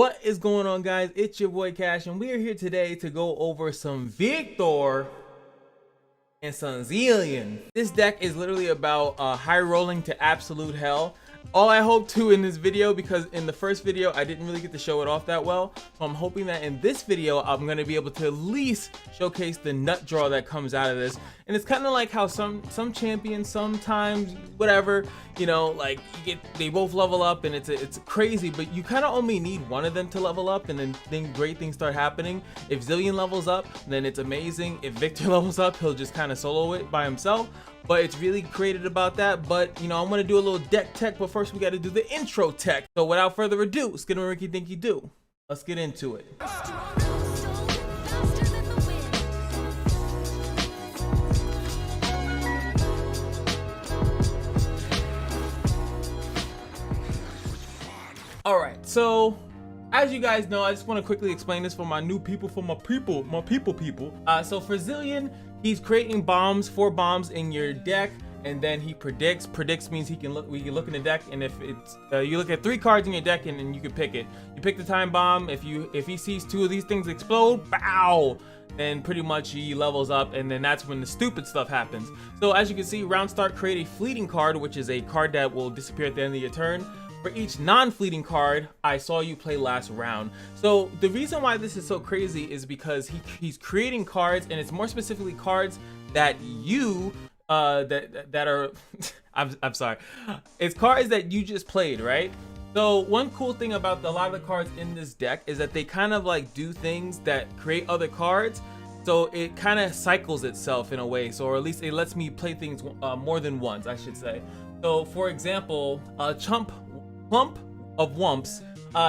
What is going on, guys? It's your boy Cash, and we are here today to go over some Viktor and some Zilean. This deck is literally about high rolling to absolute hell. All I hope to in this video, because in the first video I didn't really get to show it off that well, so I'm hoping that in this video I'm going to be able to at least showcase the nut draw that comes out of this. And it's kind of like how some champions sometimes, whatever, you know, like they both level up and it's crazy, but you kind of only need one of them to level up, and then great things start happening. If Zilean levels up, then it's amazing. If Viktor levels up, he'll just kind of solo it by himself. But it's really created about that. But you know, I'm gonna do a little deck tech, but first we got to do the intro tech. So without further ado, Rinky Dinky do. Let's get into it. All right, so as you guys know, I just want to quickly explain this for my new people, for my people. So for Zilean, he's creating bombs, 4 bombs in your deck, and then he predicts. Predicts means we can look in the deck, and if it's you look at 3 cards in your deck, and then you can pick it. You pick the time bomb. If he sees 2 of these things explode, bow, then pretty much he levels up, and then that's when the stupid stuff happens. So as you can see, round start, create a fleeting card, which is a card that will disappear at the end of your turn. For each non-fleeting card I saw you play last round. So the reason why this is so crazy is because he's creating cards, and it's more specifically cards that you that are I'm sorry, it's cards that you just played, right? So one cool thing about a lot of the cards in this deck is that they kind of like do things that create other cards, so it kind of cycles itself in a way, so or at least it lets me play things more than once, I should say. So for example, Clump of Wumps,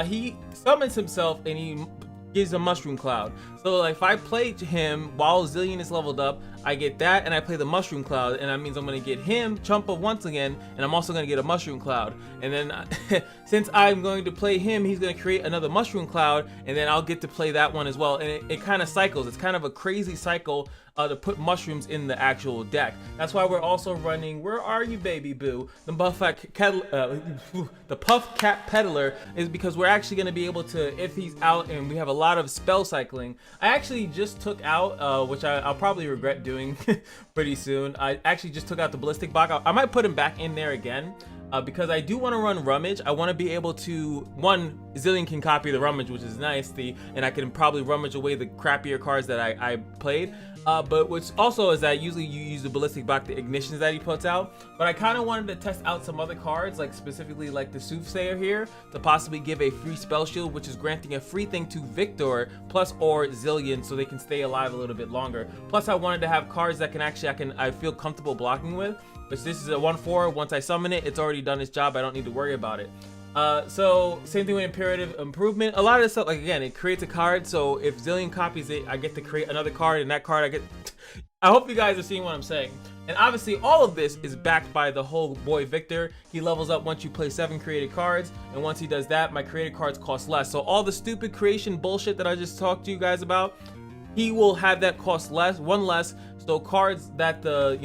he summons himself and he gives a mushroom cloud. So like, if I play him while Zilean is leveled up, I get that, and I play the mushroom cloud, and that means I'm going to get him Chump of once again, and I'm also going to get a mushroom cloud. And then since I'm going to play him, he's going to create another mushroom cloud, and then I'll get to play that one as well. And it kind of cycles. It's kind of a crazy cycle to put mushrooms in the actual deck. That's why we're also running, where are you, baby boo, the Puff Cat Peddler, is because we're actually going to be able to, if he's out and we have a lot of spell cycling. I actually just took out, which I'll probably regret doing pretty soon. I actually just took out the ballistic block. I might put him back in there again, because I do want to run rummage. I want to be able to, one, Zilean can copy the rummage, which is nice, and I can probably rummage away the crappier cards that I played. But what's also is that usually you use the ballistic block, the ignitions that he puts out. But I kind of wanted to test out some other cards, like specifically like the Soothsayer here, to possibly give a free spell shield, which is granting a free thing to Viktor plus or Zilean, so they can stay alive a little bit longer. Plus, I wanted to have cards that I feel comfortable blocking with. But this is a 1/4. Once I summon it, it's already done its job. I don't need to worry about it. So same thing with Imperative Improvement. A lot of this stuff, like again, it creates a card, so if Zilean copies it, I get to create another card, and that card I get. I hope you guys are seeing what I'm saying. And obviously all of this is backed by the whole boy Viktor. He levels up once you play 7 created cards, and once he does that, my created cards cost less. So all the stupid creation bullshit that I just talked to you guys about, he will have that cost less, 1 less. So cards that the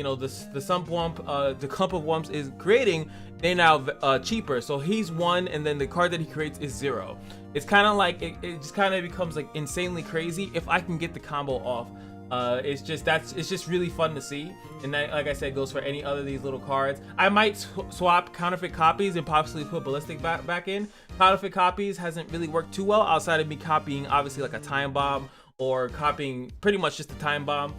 Sump Wump, the Clump of Wumps is creating, they're now cheaper. So he's 1, and then the card that he creates is 0. It's kind of like it just kind of becomes like insanely crazy if I can get the combo off. It's just really fun to see, and that, like I said, goes for any other of these little cards. I might swap counterfeit copies and possibly put ballistic back in. Counterfeit copies hasn't really worked too well outside of me copying obviously like a time bomb, or copying pretty much just a time bomb.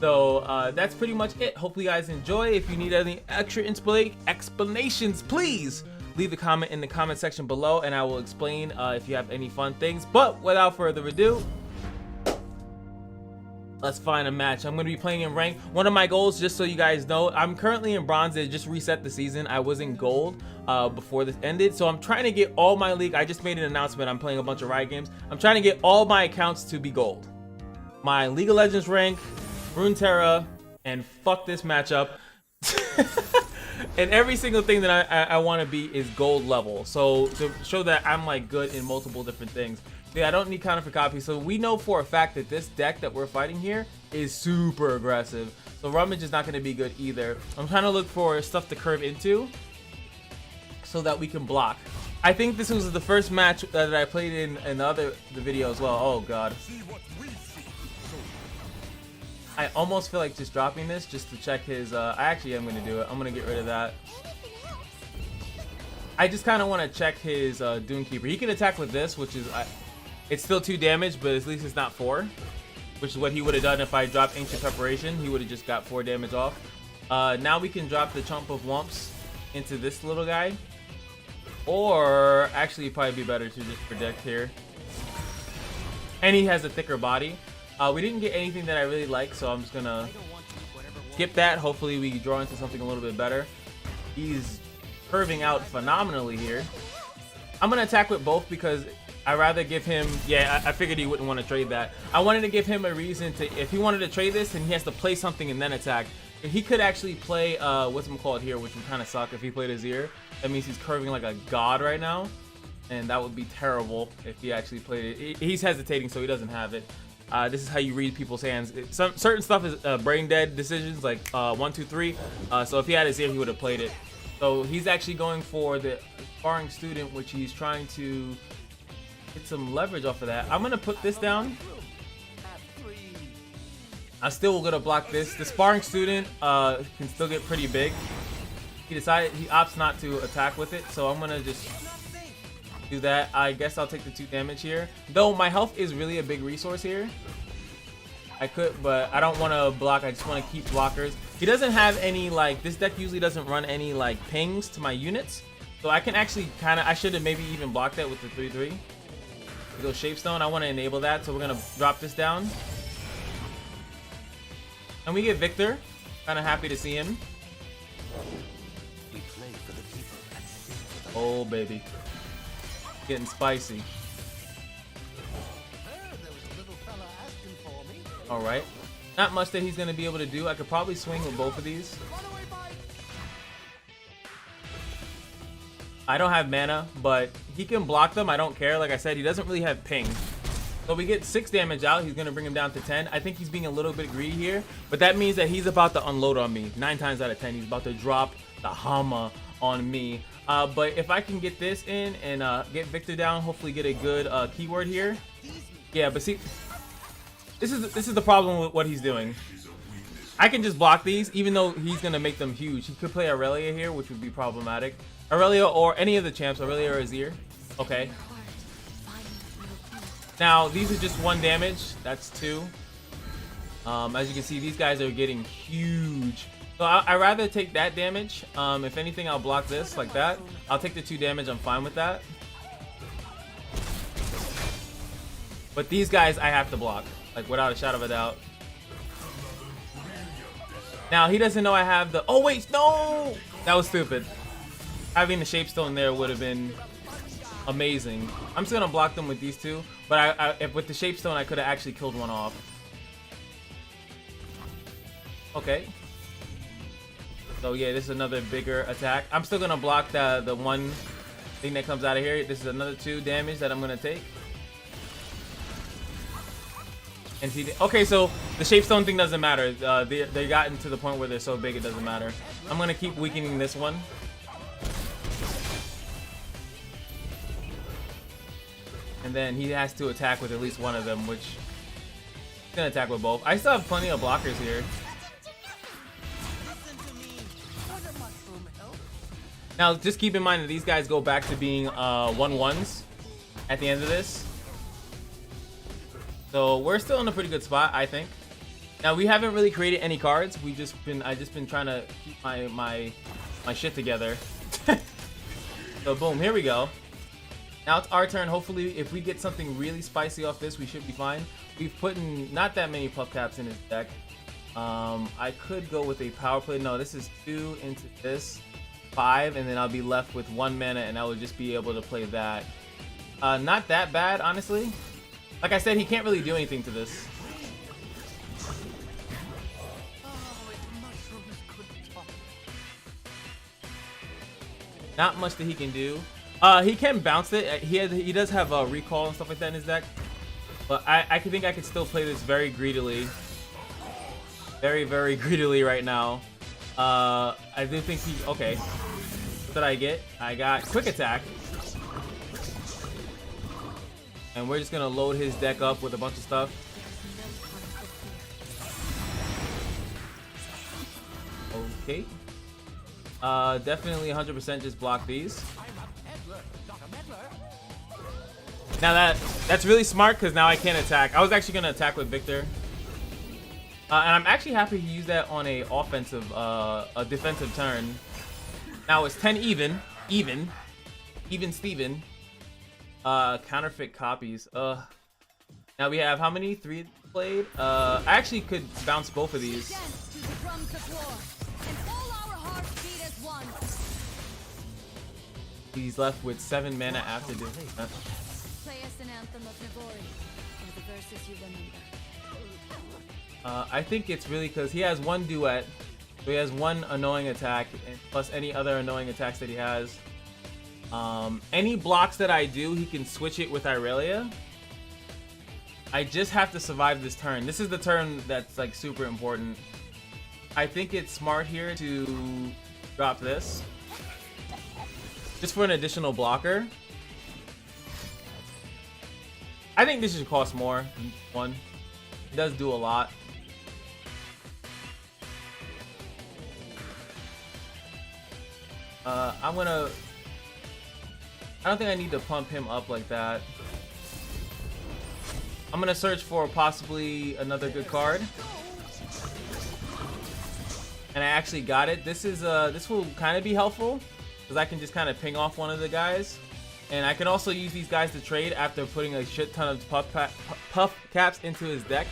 So that's pretty much it. Hopefully you guys enjoy. If you need any extra explanations, please leave a comment in the comment section below, and I will explain if you have any fun things. But without further ado, let's find a match. I'm going to be playing in rank. One of my goals, just so you guys know, I'm currently in bronze. They just reset the season. I was in gold before this ended, so I'm trying to get all my league. I just made an announcement. I'm playing a bunch of Riot games. I'm trying to get all my accounts to be gold. My League of Legends rank, Runeterra, and fuck this matchup. And every single thing that I want to be is gold level, so to show that I'm like good in multiple different things. Yeah, I don't need counterfeit copies. So we know for a fact that this deck that we're fighting here is super aggressive, so rummage is not going to be good either. I'm trying to look for stuff to curve into so that we can block. I think this was the first match that I played in the video as well. Oh god. I almost feel like just dropping this just to check his I actually am gonna do it. I'm gonna get rid of that. I just kind of want to check his Doomkeeper. He can attack with this, which is it's still 2 damage, but at least it's not 4, which is what he would have done if I dropped Ancient Preparation. He would have just got 4 damage off. Now we can drop the chump of Wumps into this little guy, or actually it'd probably be better to just protect here. And he has a thicker body. We didn't get anything that I really like, so I'm just gonna skip that. Hopefully we draw into something a little bit better. He's curving out phenomenally here. I'm gonna attack with both because I rather give him, yeah, I figured he wouldn't want to trade that. I wanted to give him a reason to, if he wanted to trade this, then he has to play something and then attack. He could actually play what's him called here, which would kind of suck if he played Azir. That means he's curving like a god right now, and that would be terrible if he actually played it. He's hesitating, so he doesn't have it. This is how you read people's hands. Certain stuff is brain dead decisions, like 1, 2, 3. So if he had Azir, he would have played it. So he's actually going for the Sparring Student, which he's trying to get some leverage off of that. I'm gonna put this down. I still gonna block this. The Sparring Student can still get pretty big. He opts not to attack with it, so I'm gonna just do that. I guess I'll take the 2 damage here. Though my health is really a big resource here. I could, but I don't want to block. I just want to keep blockers. He doesn't have any, like, this deck usually doesn't run any, like, pings to my units. So I can actually kind of, I should have maybe even blocked that with the 3-3. Go Shapestone. I want to enable that, so we're going to drop this down. And we get Viktor. Kind of happy to see him. Oh, baby. Getting spicy. Alright. Not much that he's going to be able to do. I could probably swing with both of these. I don't have mana, but he can block them. I don't care. Like I said, he doesn't really have ping. So we get 6 damage out. He's going to bring him down to 10. I think he's being a little bit greedy here, but that means that he's about to unload on me. 9 times out of 10, he's about to drop the hammer on me. But if I can get this in and get Viktor down, hopefully get a good keyword here. Yeah, but see, this is the problem with what he's doing. I can just block these, even though he's gonna make them huge. He could play Irelia here, which would be problematic. Irelia or any of the champs, Irelia or Azir. Okay. Now these are just 1 damage. That's 2. As you can see, these guys are getting huge. So I rather take that damage. If anything, I'll block this like that. I'll take the 2 damage. I'm fine with that. But these guys, I have to block, like without a shadow of a doubt. Now he doesn't know I have the. Oh wait, no, that was stupid. Having the Shapestone there would have been amazing. I'm just gonna block them with these 2. But if with the Shapestone, I could have actually killed one off. Okay. So yeah, this is another bigger attack. I'm still gonna block the 1 thing that comes out of here. This is another 2 damage that I'm gonna take. And see, okay, so the Shapestone thing doesn't matter. They gotten to the point where they're so big it doesn't matter. I'm gonna keep weakening this one. And then he has to attack with at least one of them, which he's gonna attack with both. I still have plenty of blockers here. Now, just keep in mind that these guys go back to being 1-1s at the end of this. So we're still in a pretty good spot, I think. Now we haven't really created any cards. I just been trying to keep my shit together. So boom, here we go. Now it's our turn. Hopefully, if we get something really spicy off this, we should be fine. We've put in not that many puff caps in his deck. I could go with a power play. No, this is 2 into this. 5, and then I'll be left with 1 mana, and I would just be able to play that. Not that bad, honestly. Like I said, he can't really do anything to this. Not much that he can do. He can bounce it. He does have a recall and stuff like that in his deck. But I think I could still play this very greedily. Very, very greedily right now. I do think he... Okay. What did I get? I got quick attack. And we're just gonna load his deck up with a bunch of stuff. Okay. Definitely 100% just block these. Now that's really smart because now I can't attack. I was actually gonna attack with Viktor. And I'm actually happy he used that on a offensive, a defensive turn. Now it's 10 even Steven. Counterfeit copies. Now we have how many? 3 played? I actually could bounce both of these. He's left with 7 mana after doing that. Play us an anthem of Nagori, or the verses you remember. I think it's really because he has 1 duet, so he has 1 annoying attack, and plus any other annoying attacks that he has. Any blocks that I do, he can switch it with Irelia. I just have to survive this turn. This is the turn that's like super important. I think it's smart here to drop this, just for an additional blocker. I think this should cost more than 1. It does do a lot. I don't think I need to pump him up like that. I'm gonna search for possibly another good card. And I actually got it. This will kind of be helpful because I can just kind of ping off one of the guys. And I can also use these guys to trade after putting a shit ton of puff caps into his deck.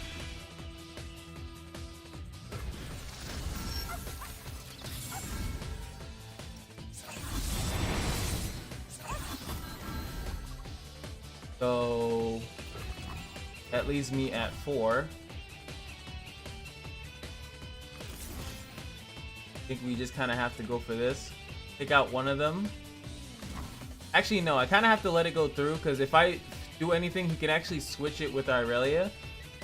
So that leaves me at 4. I think we just kind of have to go for this. Pick out one of them. Actually, no, I kind of have to let it go through because if I do anything, he can actually switch it with Irelia.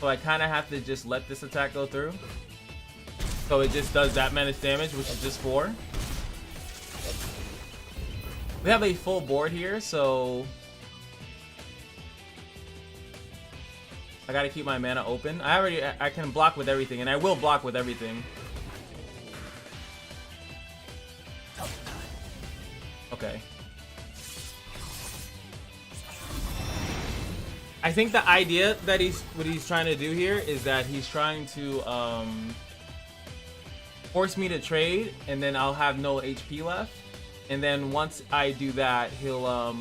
So I kind of have to just let this attack go through. So it just does that much damage, which is just 4. We have a full board here, so I gotta keep my mana open. I can block with everything, and I will block with everything. Okay. I think the idea that what he's trying to do here is that he's trying to force me to trade, and then I'll have no HP left. And then once I do that, he'll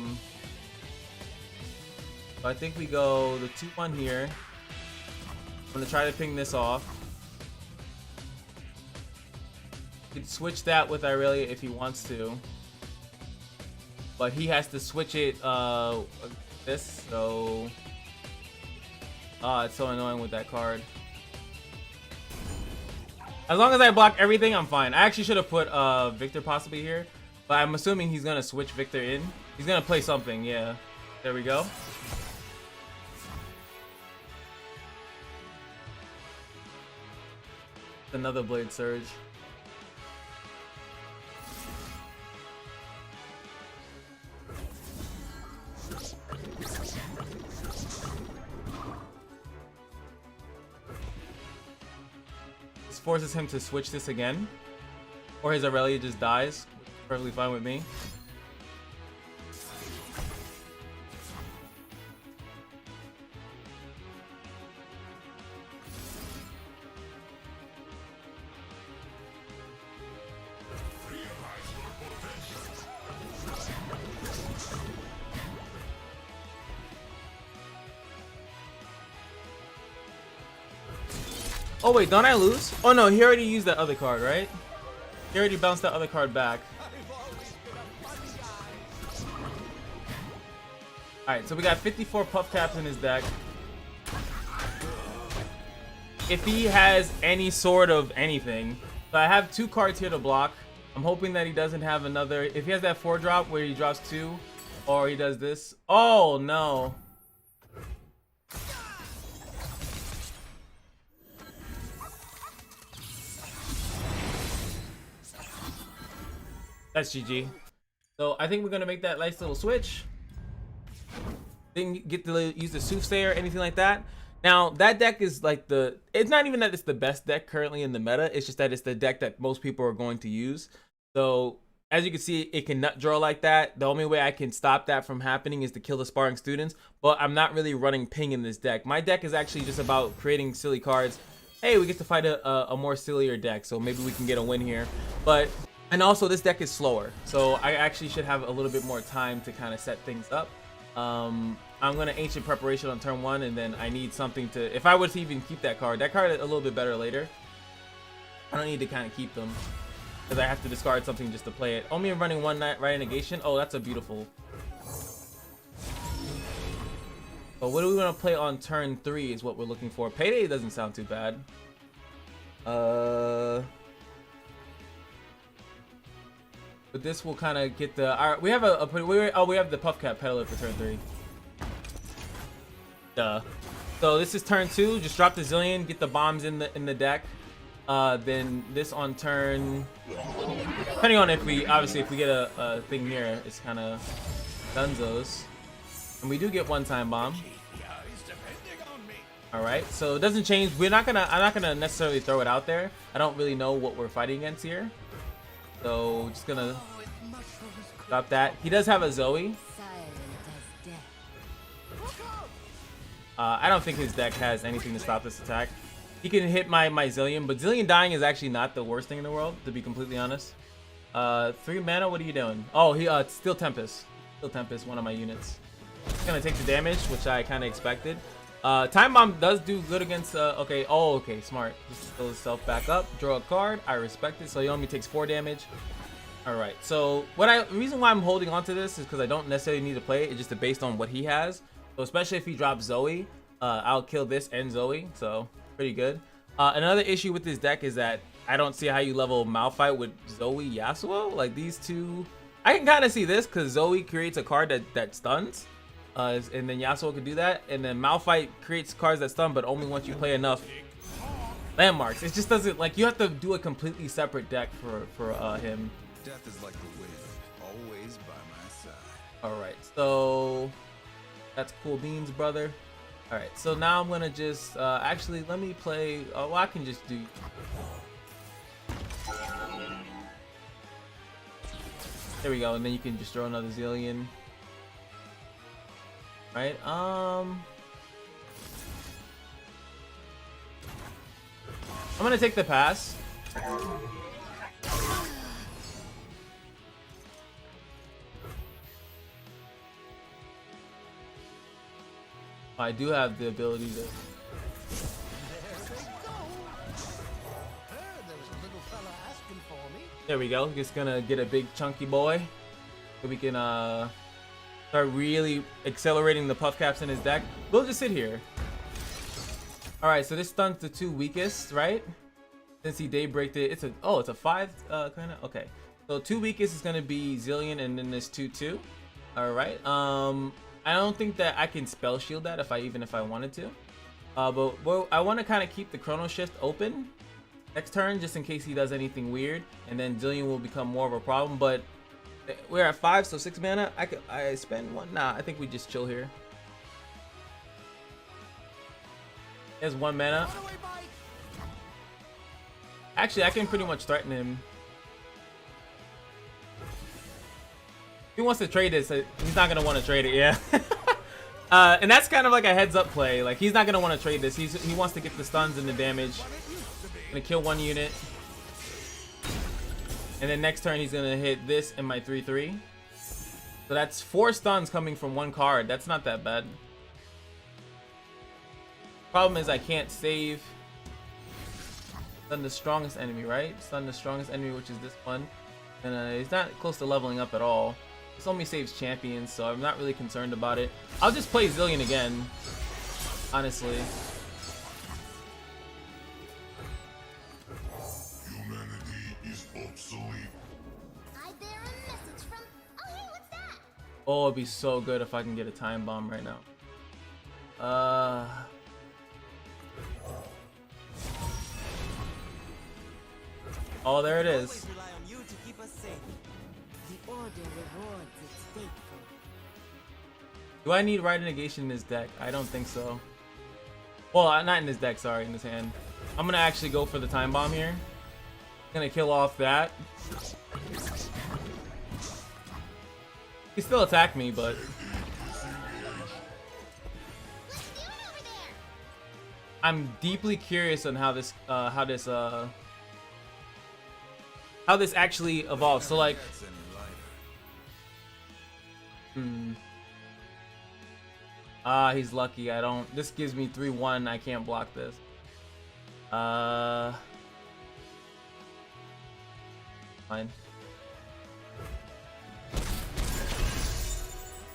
I think we go the 2-1 here. I'm gonna try to ping this off. You can switch that with Irelia if he wants to, but he has to switch it this. So it's so annoying with that card. As long as I block everything, I'm fine. I actually should have put Viktor possibly here, but I'm assuming he's gonna switch Viktor in. He's gonna play something. Yeah, there we go. Another Blade Surge. This forces him to switch this again, or his Irelia just dies. Perfectly fine with me. Oh wait, don't I lose? Oh no, he already used that other card, right? He already bounced that other card back. Alright, so we got 54 puff caps in his deck. If he has any sort of anything. So I have 2 cards here to block. I'm hoping that he doesn't have another. If he has that 4 drop where he drops 2, or he does this. Oh no. That's GG. So I think we're gonna make that nice little switch. didn't get to use the Soothsayer or anything like that. Now that deck is like it's not even that it's the best deck currently in the meta, it's just that it's the deck that most people are going to use. So as you can see, it can nut draw like that. The only way I can stop that from happening is to kill the sparring students, but I'm not really running ping in this deck. My deck is actually just about creating silly cards. Hey, we get to fight a more sillier deck, so maybe we can get a win here. And also this deck is slower, so I actually should have a little bit more time to kind of set things up. I'm gonna Ancient Preparation on turn 1, and then I need something to, if I was to even keep that card is a little bit better later. I don't need to kind of keep them, because I have to discard something just to play it. Only running one Riot Negation. Oh, that's a beautiful. But what do we want to play on turn 3 is what we're looking for. Payday doesn't sound too bad. But this will kind of get the. We have we have the Puff Cap Peddler for turn 3. Duh. So this is turn 2. Just drop the Zilean, get the bombs in the deck. Then this on turn, depending on if we get a thing here, it's kind of dunzos. And we do get one-time bomb. All right, so it doesn't change. I'm not gonna necessarily throw it out there. I don't really know what we're fighting against here, so just gonna drop that. He does have a Zoe. I don't think his deck has anything to stop this attack. He can hit my Zilean, but Zilean dying is actually not the worst thing in the world, to be completely honest. 3 mana, what are you doing? Oh, he Steel Tempest. Steel Tempest, one of my units. He's gonna take the damage, which I kind of expected. Time Bomb does do good against, okay, smart. Just fill himself back up, draw a card, I respect it. So he only takes 4 damage. All right, so the reason why I'm holding on to this is because I don't necessarily need to play it, it's just based on what he has. So especially if he drops Zoe, I'll kill this and Zoe, so pretty good. Another issue with this deck is that I don't see how you level Malphite with Zoe Yasuo. Like these two, I can kind of see this because Zoe creates a card that stuns, and then Yasuo could do that, and then Malphite creates cards that stun, but only once you play enough landmarks. It just doesn't, like, you have to do a completely separate deck for him. Death is like the wind, always by my side. All right, so that's cool beans, brother. All right, so now I'm gonna just actually let me play. Well, I can just do. There we go, and then you can just throw another Zilean. Right? I'm gonna take the pass. I do have the ability to. There we go. Just gonna get a big chunky boy, so we can start really accelerating the puff caps in his deck. We'll just sit here. All right. So this stuns the 2 weakest, right? Since he daybreaked it, it's a 5 kind of. Okay. So 2 weakest is gonna be Zilean, and then this 2/2. All right. I don't think that I can spell shield that if I wanted to. But I want to kind of keep the Chrono Shift open next turn just in case he does anything weird, and then Zilean will become more of a problem. But we're at 5, so 6 mana. I spend 1. Nah, I think we just chill here. There's 1 mana. Actually, I can pretty much threaten him. If he wants to trade this, he's not gonna want to trade it, yeah. And that's kind of like a heads up play. Like, he's not gonna want to trade this. He wants to get the stuns and the damage. Gonna kill 1 unit, and then next turn he's gonna hit this and my 3/3. So that's 4 stuns coming from 1 card. That's not that bad. Problem is I can't save. Stun the strongest enemy, right? Stun the strongest enemy, which is this one, and he's not close to leveling up at all. This only saves champions, so I'm not really concerned about it. I'll just play Zilean again, honestly. Humanity is obsolete. I bear a message from. Oh, hey, what's that? Oh, it'd be so good if I can get a time bomb right now. Oh, there it is. Do I need Rider Negation in his deck? I don't think so. Well, not in his deck, sorry, in his hand. I'm gonna actually go for the Time Bomb here. Gonna kill off that. He still attacked me, but I'm deeply curious on how this actually evolves. So like, he's lucky. I don't. This gives me 3-1. I can't block this. Fine.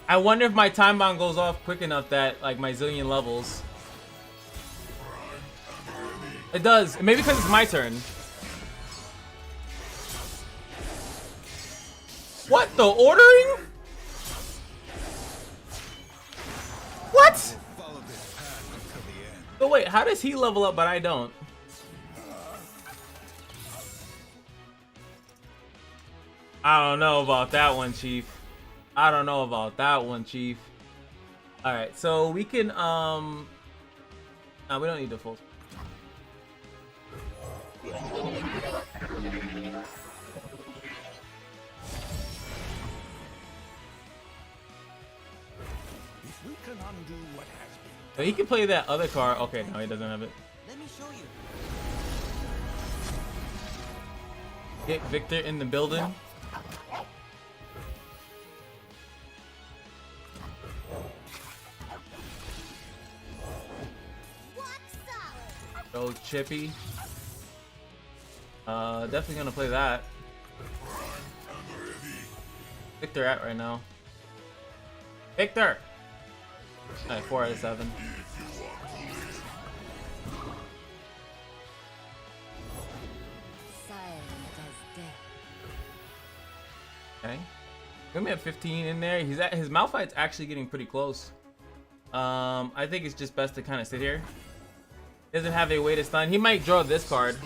I wonder if my time bomb goes off quick enough that like my zillion levels. It does. Maybe because it's my turn. What? The ordering? What? But wait, how does he level up but I don't? I don't know about that one, Chief. I don't know about that one, Chief. Alright, so we can, no, we don't need the full. So he can play that other card. Okay, no, he doesn't have it. Let me show you. Get Viktor in the building. Go Chippy. Definitely gonna play that. Viktor at right now. Viktor! Alright, 4 out of 7. Okay. Gonna have 15 in there. He's at his Malphite's actually getting pretty close. I think it's just best to kind of sit here. Doesn't have a way to stun. He might draw this card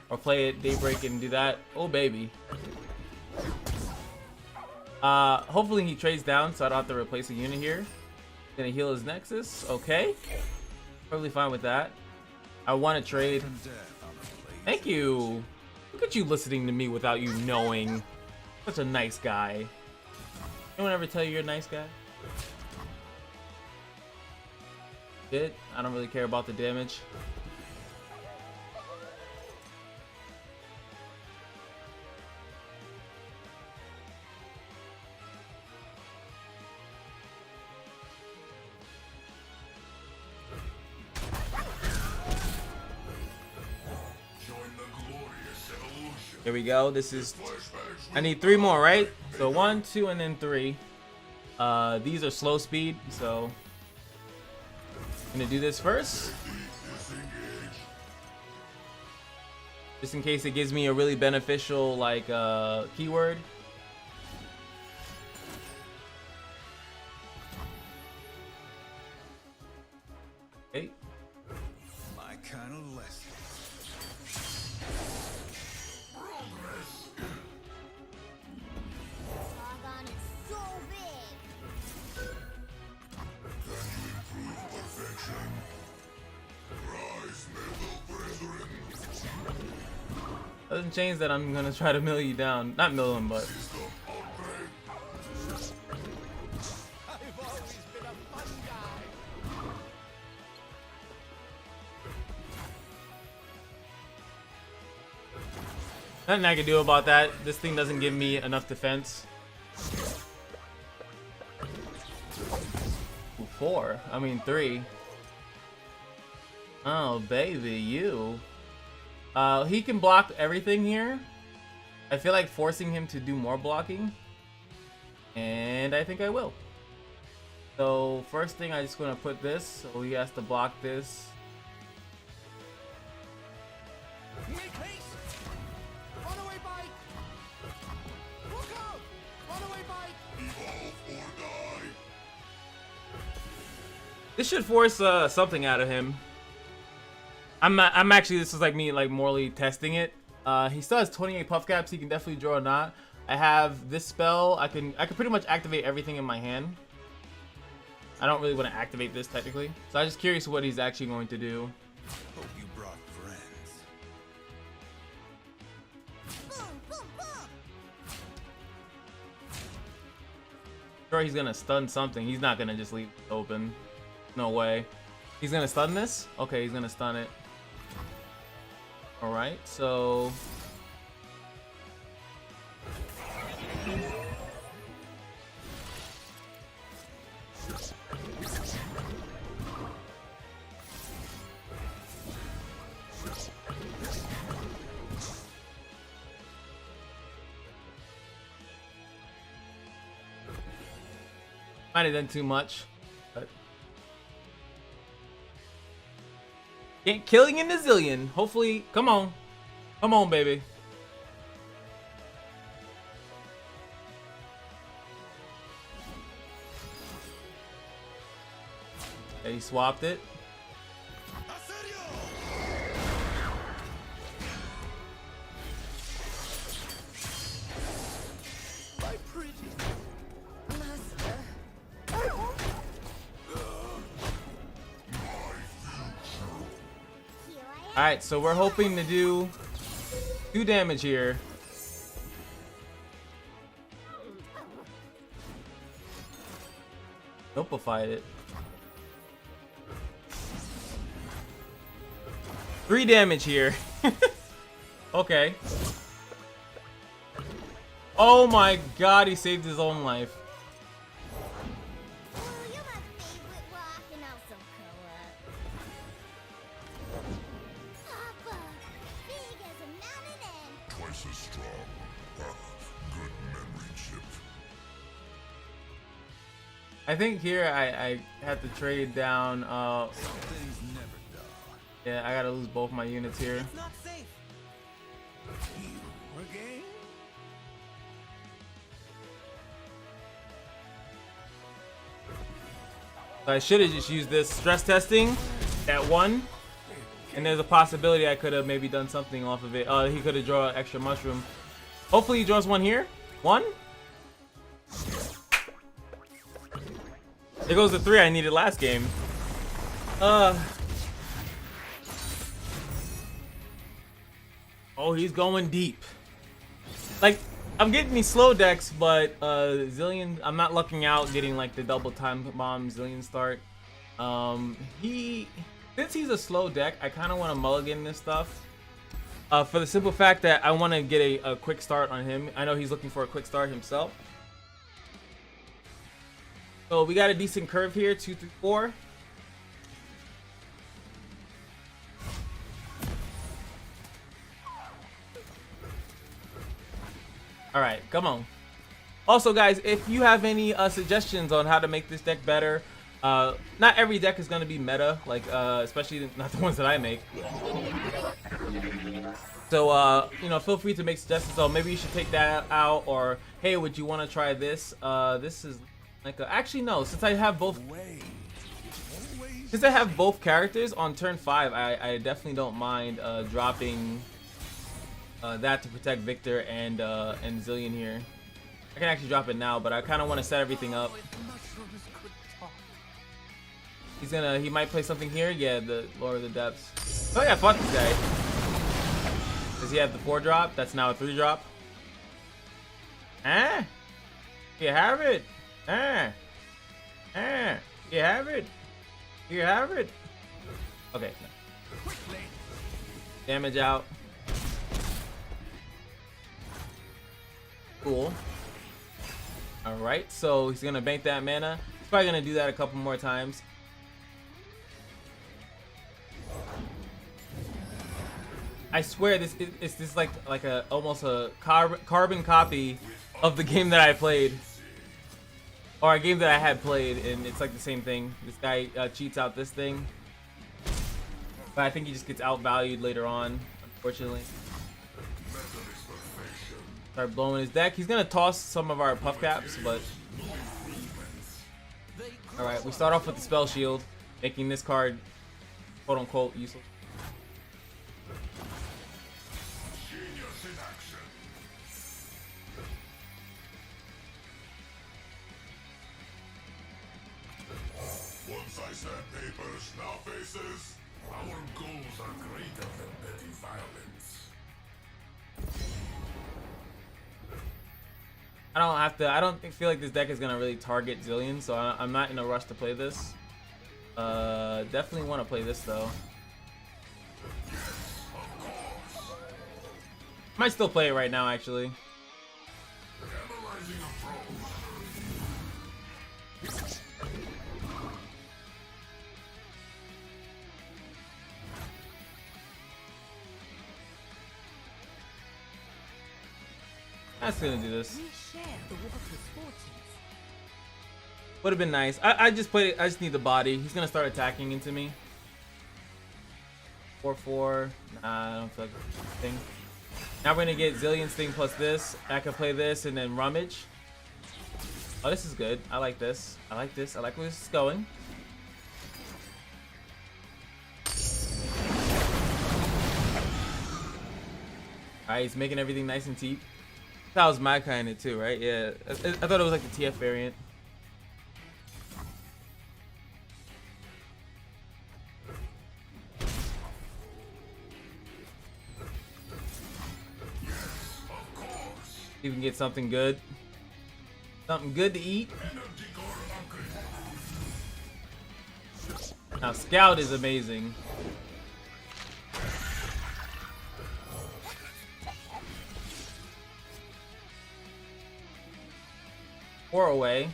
or play it Daybreak and do that. Oh baby. Hopefully he trades down so I don't have to replace a unit here. Gonna heal his Nexus. Okay. Probably fine with that. I want to trade. Thank you. Look at you listening to me without you knowing. Such a nice guy. Anyone ever tell you you're a nice guy? Good. I don't really care about the damage. Here we go. This is. I need 3 more, right? So 1, 2, and then 3. These are slow speed, so I'm gonna do this first, just in case it gives me a really beneficial like keyword. Okay. My kind of lesson. Doesn't change that I'm gonna try to mill you down. Not mill him, but nothing I can do about that. This thing doesn't give me enough defense. Ooh, 4. I mean 3. Oh baby, you. He can block everything here. I feel like forcing him to do more blocking, and I think I will. So first thing, I just gonna put this, so he has to block this. Make haste! Runaway bike! Look out! Runaway bike! This should force something out of him. I'm actually, this is like me like morally testing it. He still has 28 puff caps. He can definitely draw a knot. I have this spell. I can pretty much activate everything in my hand. I don't really want to activate this technically. So I'm just curious what he's actually going to do. Hope you brought friends. Boom, boom, boom. Sure, he's gonna stun something. He's not gonna just leave it open. No way. He's gonna stun this? Okay, he's gonna stun it. Alright, so... Might have done too much, but... Killing in the Zilean. Hopefully, come on. Come on, baby. Okay, he swapped it. My pretty Master. Here I am. Alright, so we're hoping to do 2 damage here. Nopified it. 3 damage here. Okay. Oh my god, he saved his own life. Oh, you're my favorite rock and also co-op. Papa, big as a mountain and Twice as strong. Good memory chip. I think here I have to trade down. Things never die. Yeah, I gotta lose both my units here. It's not safe. You again? So I should have just used this stress testing at 1. And there's a possibility I could have maybe done something off of it. He could have drawn an extra mushroom. Hopefully he draws 1 here. 1. There goes the 3 I needed last game. Oh, he's going deep. Like, I'm getting these slow decks, but Zilean, I'm not lucking out getting like the double time bomb Zilean start. Since he's a slow deck, I kind of want to mulligan this stuff. For the simple fact that I want to get a quick start on him. I know he's looking for a quick start himself. So we got a decent curve here, 2, 3, 4. All right, come on. Also, guys, if you have any suggestions on how to make this deck better, not every deck is going to be meta, like especially not the ones that I make. So, you know, feel free to make suggestions. So maybe you should take that out, or hey, would you want to try this? This is like actually no. Since I have both characters on turn 5, I definitely don't mind dropping that to protect Viktor and Zilean here. I can actually drop it now, but I kind of want to set everything up. He might play something here. Yeah, the Lord of the Depths. Oh yeah, fuck this guy. Does he have the 4 drop? That's now a 3 drop. Ah, you have it. Ah, you have it. You have it. Okay. Damage out. Cool. Alright, so he's gonna bank that mana. He's probably gonna do that a couple more times. I swear this is like a almost a carbon copy of the game that I played, or a game that I had played, and it's like the same thing. This guy cheats out this thing, but I think he just gets outvalued later on, unfortunately. Start blowing his deck. He's gonna toss some of our puff caps, but all right. We start off with the spell shield, making this card quote unquote useless. Genius in action. Once I said papers, now faces. Our goals are greater than petty violence. I don't feel like this deck is gonna really target Zilean, so I'm not in a rush to play this. Definitely want to play this though. Might still play it right now, actually. Analyzing approach. That's gonna do this. We share the water's fortunes. Would have been nice. I just played it. I just need the body. He's gonna start attacking into me. 4/4. Nah, I don't feel like a thing. Now we're gonna get Zilean's thing plus this. I can play this and then rummage. Oh, this is good. I like this. I like this. I like where this is going. Alright, he's making everything nice and cheap. That was Maokai in it too, right? Yeah. I thought it was like the TF variant. See if we can get something good. Something good to eat. Now, Scout is amazing. Four away.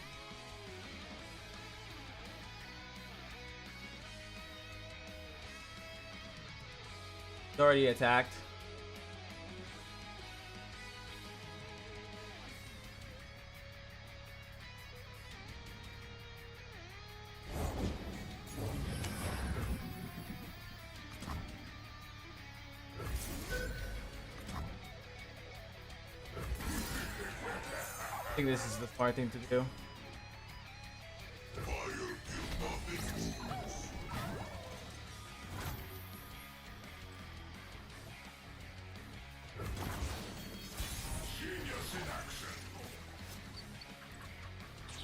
It's already attacked. I think this is the smart thing to do.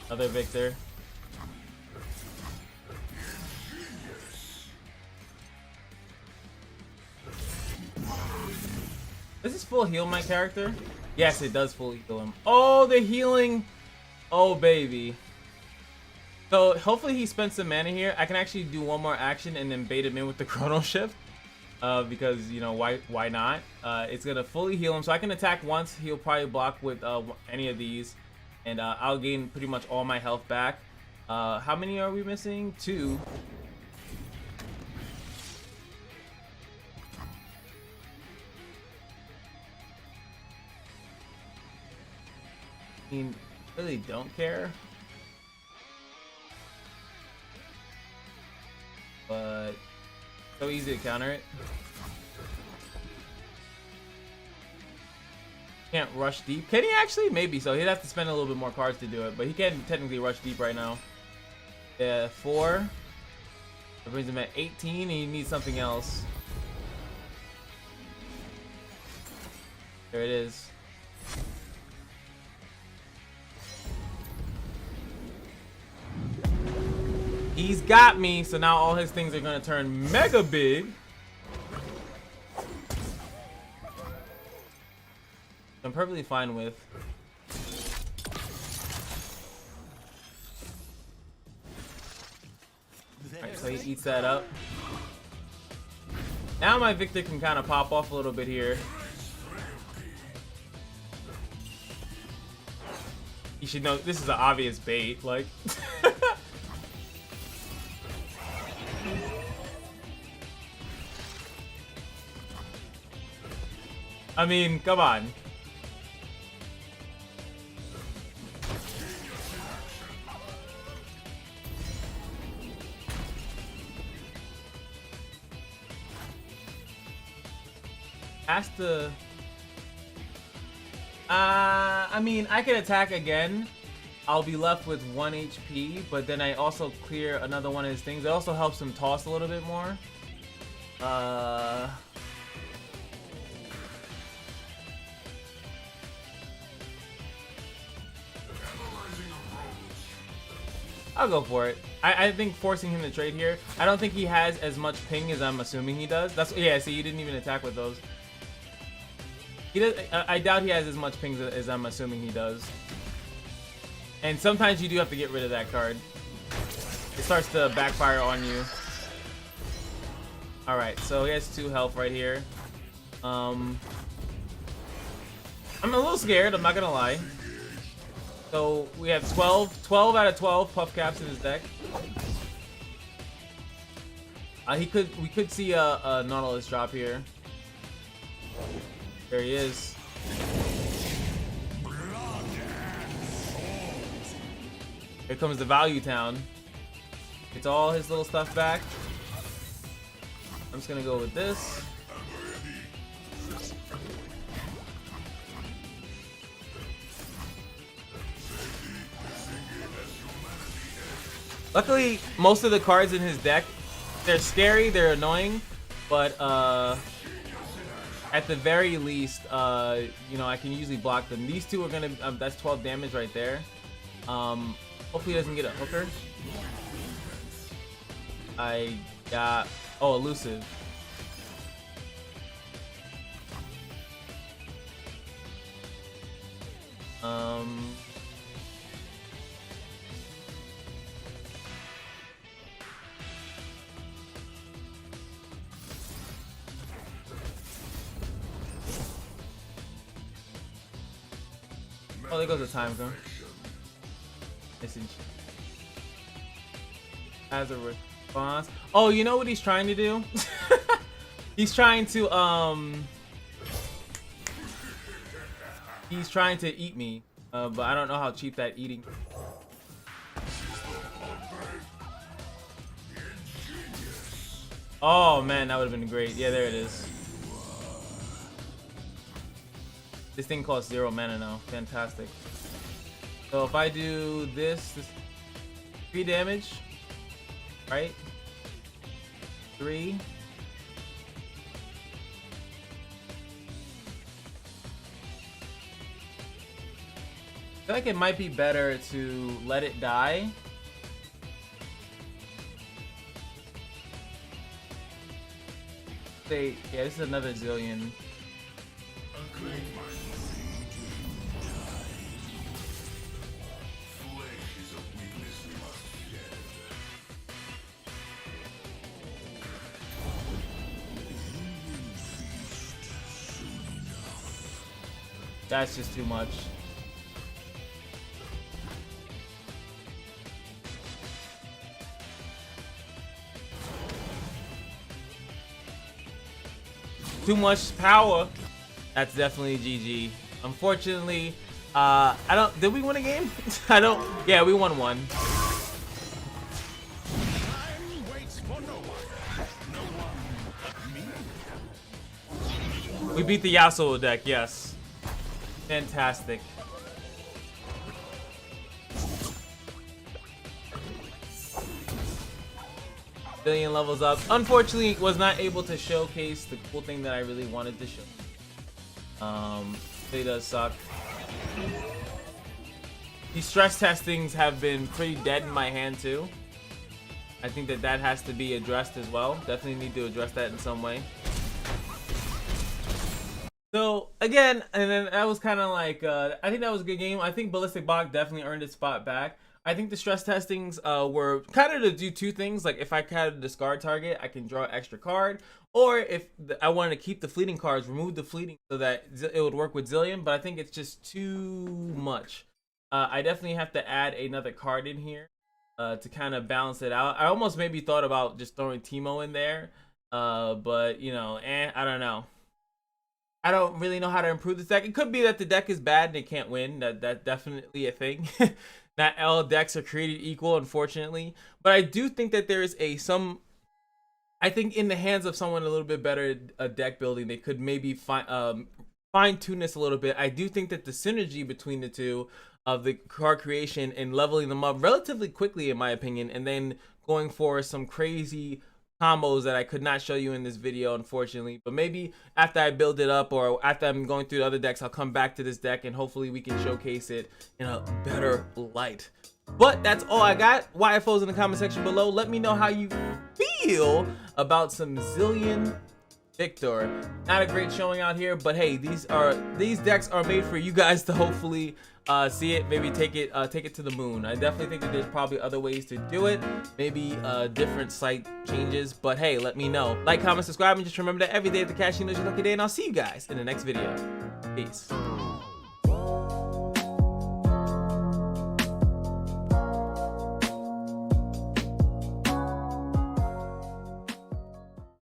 Another Viktor. Does this full heal my character? Yes, it does fully heal him. Oh, the healing. Oh, baby. So hopefully he spends some mana here. I can actually do one more action and then bait him in with the Chrono Shift. Because, you know, why not? It's going to fully heal him. So I can attack once. He'll probably block with any of these. And I'll gain pretty much all my health back. How many are we missing? 2. I mean, really don't care. But so easy to counter it. Can't rush deep. Can he actually? Maybe so. He'd have to spend a little bit more cards to do it, but he can technically rush deep right now. Yeah, 4. That brings him at 18, and he needs something else. There it is. He's got me, so now all his things are gonna turn mega big. I'm perfectly fine with. Alright, so he eats that up. Now my Viktor can kind of pop off a little bit here. You should know this is an obvious bait, like. I mean, come on. Has to. I mean, I can attack again. I'll be left with 1 HP, but then I also clear another one of his things. It also helps him toss a little bit more. I'll go for it. I think forcing him to trade here. I don't think he has as much ping as I'm assuming he does. That's yeah. See, you didn't even attack with those. He does. I doubt he has as much ping as I'm assuming he does. And sometimes you do have to get rid of that card. It starts to backfire on you. All right, so he has 2 health right here. I'm a little scared. I'm not gonna lie. So we have 12 out of 12 puff caps in his deck. We could see a Nautilus drop here. There he is. Here comes the Value Town. Gets all his little stuff back. I'm just gonna go with this. Luckily, most of the cards in his deck, they're scary, they're annoying, but at the very least, you know, I can usually block them. These two are gonna, that's 12 damage right there. Hopefully he doesn't get a hooker. I got, oh, elusive. Oh, there goes the time gun. Message. As a response. Oh, you know what he's trying to do? He's trying to eat me. But I don't know how cheap that eating. Oh man, that would have been great. Yeah, there it is. This thing costs 0 mana now. Fantastic. So if I do this 3 damage, right? 3. I feel like it might be better to let it die. Say, yeah, this is another Zilean. That's just too much. Too much power. That's definitely GG. Unfortunately, I don't. Did we win a game? I don't. Yeah, we won one. We beat the Yasuo deck. Yes. Fantastic. Zilean levels up. Unfortunately, was not able to showcase the cool thing that I really wanted to show. It does suck. These stress testings have been pretty dead in my hand too. I think that has to be addressed as well. Definitely need to address that in some way. So again, and then that was kind of like, I think that was a good game. I think Ballistic Bach definitely earned its spot back. I think the stress testings were kind of to do 2 things. Like if I had a discard target, I can draw an extra card. Or if I wanted to keep the fleeting cards, remove the fleeting so that it would work with Zilean. But I think it's just too much. I definitely have to add another card in here to kind of balance it out. I almost maybe thought about just throwing Teemo in there. But, you know, I don't know. I don't really know how to improve this deck. It could be that the deck is bad and it can't win. That's definitely a thing. Not all decks are created equal, unfortunately. But I do think that there is I think in the hands of someone a little bit better at deck building, they could maybe fine-tune this a little bit. I do think that the synergy between the two of the card creation and leveling them up relatively quickly, in my opinion, and then going for some crazy combos that I could not show you in this video, unfortunately. But maybe after I build it up or after I'm going through the other decks, I'll come back to this deck and hopefully we can showcase it in a better light. But that's all I got. YFOs in the comment section below. Let me know how you feel about some Zilean Viktor. Not a great showing out here, but hey, these decks are made for you guys to hopefully see it, maybe take it to the moon. I definitely think that there's probably other ways to do it, maybe different site changes, but hey, let me know. Like, comment, subscribe, and just remember that every day at the Kashino is your lucky day, and I'll see you guys in the next video. Peace.